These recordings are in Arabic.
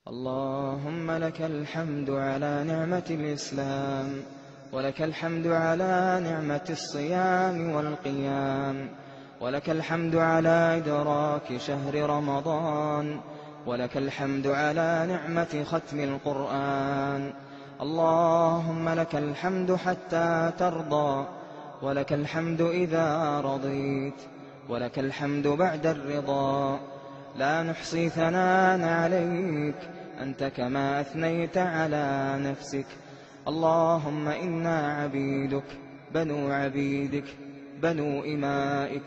اللهم لك الحمد على نعمة الإسلام، ولك الحمد على نعمة الصيام والقيام، ولك الحمد على إدراك شهر رمضان، ولك الحمد على نعمة ختم القرآن. اللهم لك الحمد حتى ترضى، ولك الحمد إذا رضيت، ولك الحمد بعد الرضا. لا نحصي ثناء عليك، أنت كما أثنيت على نفسك. اللهم إنا عبيدك بنو عبيدك بنو إمائك،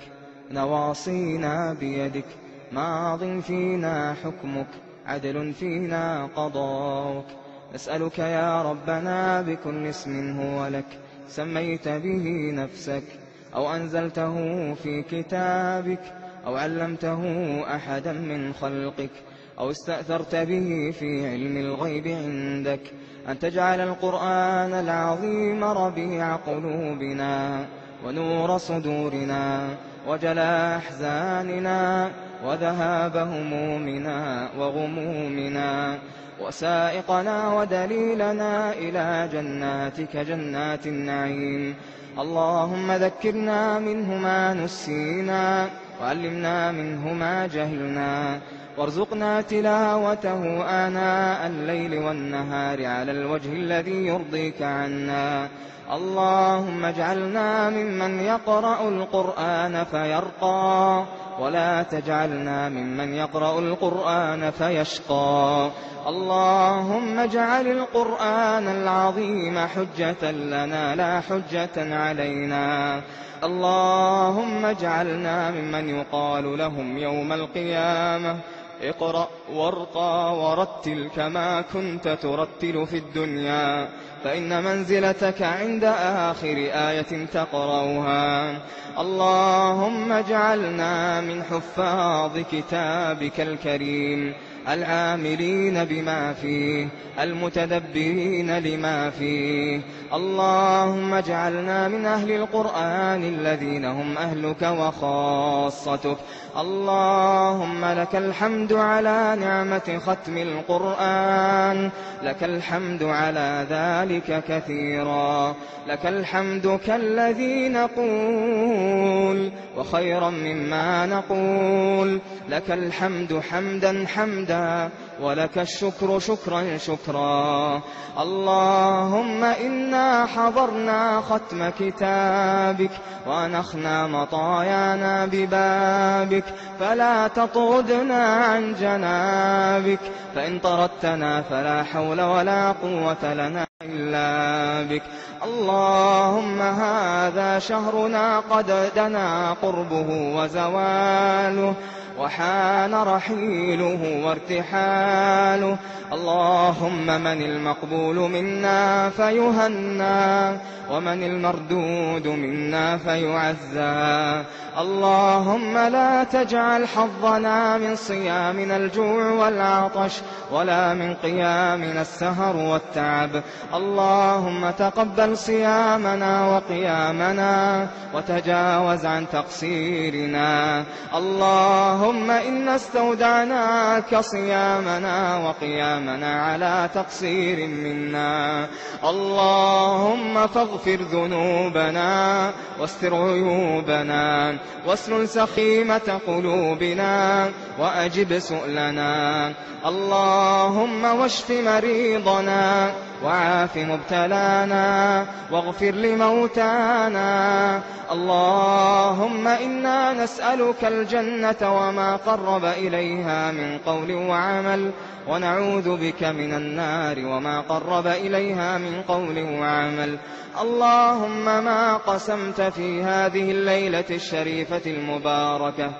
نواصينا بيدك، ماض فينا حكمك، عدل فينا قضاؤك. نسألك يا ربنا بكل اسم هو لك سميت به نفسك، أو أنزلته في كتابك، أو علمته أحدا من خلقك، أو استأثرت به في علم الغيب عندك، أن تجعل القرآن العظيم ربيع قلوبنا ونور صدورنا وجلاء أحزاننا وذهاب همومنا وغمومنا، وسائقنا ودليلنا إلى جناتك جنات النعيم. اللهم ذكرنا منه ما نسينا، وعلمنا منه ما جهلنا، وارزقنا تلاوته آناء الليل والنهار على الوجه الذي يرضيك عنا. اللهم اجعلنا ممن يقرأ القرآن فيرقى، ولا تجعلنا ممن يقرأ القرآن فيشقى. اللهم اجعل القرآن العظيم حجة لنا لا حجة علينا. اللهم اجعلنا ممن يقال لهم يوم القيامة اقرأ وارقى ورتل كما كنت ترتل في الدنيا، فإن منزلتك عند آخر آية تقرأها. اللهم اجعلنا من حفاظ كتابك الكريم، العاملين بما فيه، المتدبرين لما فيه. اللهم اجعلنا من أهل القرآن الذين هم أهلك وخاصتك. اللهم لك الحمد على نعمة ختم القرآن، لك الحمد على ذلك كثيرا، لك الحمد كالذي نقول وخيرا مما نقول، لك الحمد حمدا حمدا، ولك الشكر شكرا شكرا. اللهم إنا حضرنا ختم كتابك وأنخنا مطايانا ببابك، فلا تطردنا عن جنابك، فإن طردتنا فلا حول ولا قوة لنا إلا بك. اللهم هذا شهرنا قد دنا قربه وزواله، وحان رحيله وارتحاله. اللهم من المقبول منا فيهنى، ومن المردود منا فيعزى. اللهم لا تجعل حظنا من صيامنا الجوع والعطش، ولا من قيامنا السهر والتعب. اللهم تقبل صيامنا وقيامنا، وتجاوز عن تقصيرنا. اللهم إنا استودعناك صيامنا وقيامنا على تقصير منا. اللهم فاغفر ذنوبنا واستر عيوبنا، واسلل سخيمة قلوبنا، وأجب سؤلنا. اللهم واشف مريضنا، وعاف مبتلانا، واغفر لموتانا. اللهم إنا نسألك الجنة وما قرب إليها من قول وعمل، ونعوذ بك من النار وما قرب إليها من قول وعمل. اللهم ما قسمت في هذه الليلة الشريفة المباركة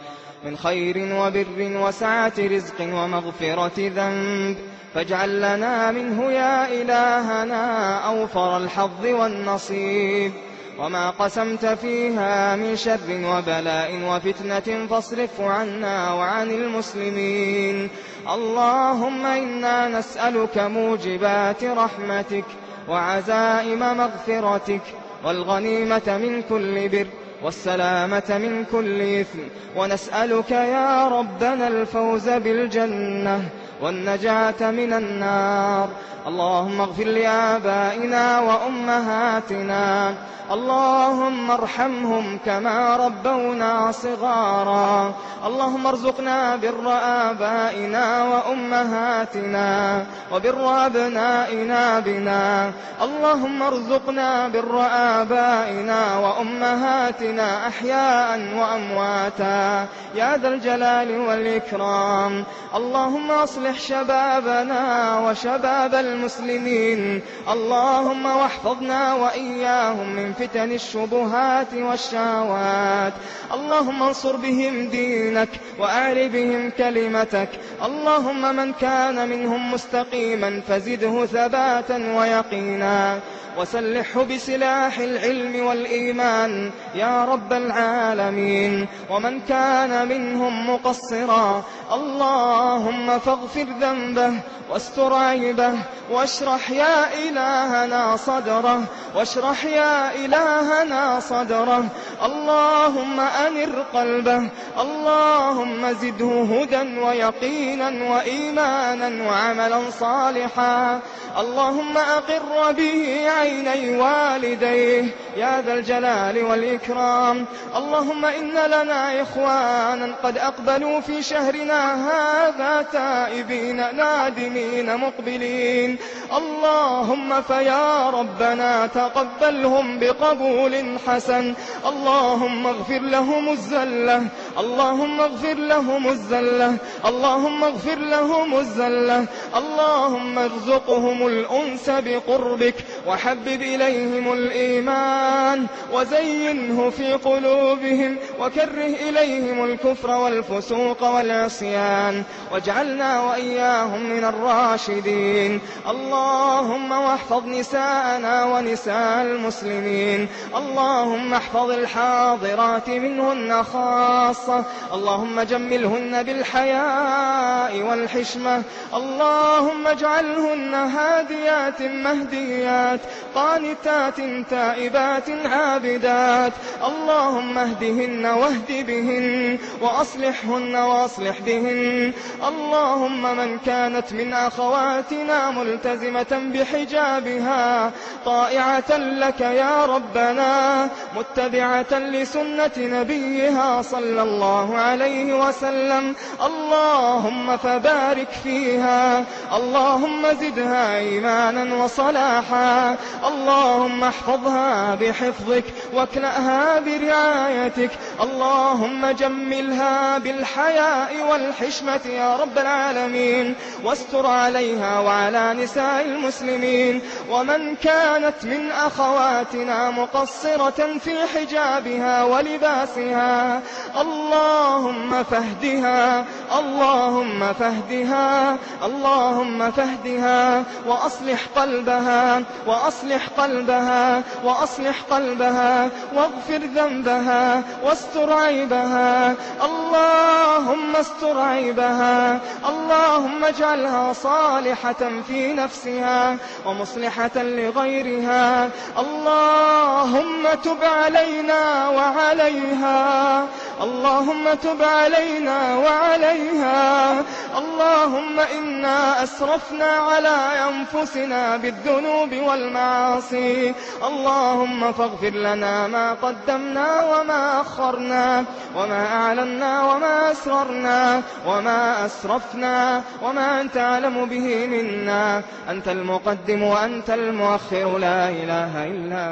من خير وبر وسعة رزق ومغفرة ذنب، فاجعل لنا منه يا إلهنا أوفر الحظ والنصيب. وما قسمت فيها من شر وبلاء وفتنة فاصرف عنا وعن المسلمين. اللهم إنا نسألك موجبات رحمتك، وعزائم مغفرتك، والغنيمة من كل بر، والسلامة من كل إثم، ونسألك يا ربنا الفوز بالجنة، والنجاة من النار. اللهم اغفر لآبائنا وأمهاتنا، اللهم ارحمهم كما ربونا صغارا. اللهم ارزقنا بر آبائنا وأمهاتنا وبر أبنائنا بنا. اللهم ارزقنا بر آبائنا وأمهاتنا أحياء وأمواتا يا ذا الجلال والإكرام. اللهم اصلح شبابنا وشباب المسلمين، اللهم واحفظنا وإياهم من فتن الشبهات والشهوات. اللهم انصر بهم دينك وأعل بهم كلمتك. اللهم من كان منهم مستقيما فزده ثباتا ويقينا، وسلحه بسلاح العلم والإيمان يا رب العالمين. ومن كان منهم مقصرا اللهم فاغفر ذنبه واستر عيبه، واشرح يا إلهنا صدره، واشرح يا إلهنا صدره. اللهم أنر قلبه، اللهم زده هدى ويقينا وإيمانا وعملا صالحا. اللهم أقر به عيني والديه يا ذا الجلال والإكرام. اللهم إن لنا إخوانا قد أقبلوا في شهرنا هذا تائبين نادمين مقبلين، اللهم فيا ربنا تقبلهم بقبول حسن. اللهم اغفر لهم الزلة، اللهم اغفر لهم الزلة، اللهم اغفر لهم الزلة. اللهم ارزقهم الأنس بقربك، وحبب إليهم الإيمان، وزينه في قلوبهم، وكره إليهم الكفر والفسوق والعصيان، واجعلنا وإياهم من الراشدين. اللهم واحفظ نساءنا ونساء المسلمين، اللهم احفظ الحاضرات منهن خاصة، اللهم جملهن بالحياء والحشمة. اللهم اجعلهن هاديات مهديات قانتات تائبات عابدات. اللهم اهدهن واهد بهن، وأصلحهن وأصلح بهن. اللهم من كانت من أخواتنا ملتزمة بحجابها طائعة لك يا ربنا، متبعة لسنة نبيها صلى الله عليه وسلم، اللهم فبارك فيها، اللهم زدها إيمانا وصلاحا. اللهم احفظها بحفظك واكلأها برعايتك. اللهم جملها بالحياء والحشمة يا رب العالمين، واستر عليها وعلى نساء المسلمين. ومن كانت من أخواتنا مقصرة في حجابها ولباسها اللهم فاهدها، اللهم فاهدها، اللهم فاهدها، وأصلح قلبها، وأصلح قلبها، وأصلح قلبها، واغفر ذنبها، واستر عيبها. اللهم استر عيبها، اللهم اجعلها صالحة في نفسها ومصلحة لغيرها. اللهم تب علينا وعليها، اللهم تب علينا وعليها. اللهم إنا أسرفنا على أنفسنا بالذنوب والمعاصي، اللهم فاغفر لنا ما قدمنا وما أخرنا، وما أعلنا وما أسررنا وما أسرفنا، وما أنت أعلم به منا. أنت المقدم وأنت المؤخر، لا إله إلا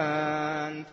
أنت.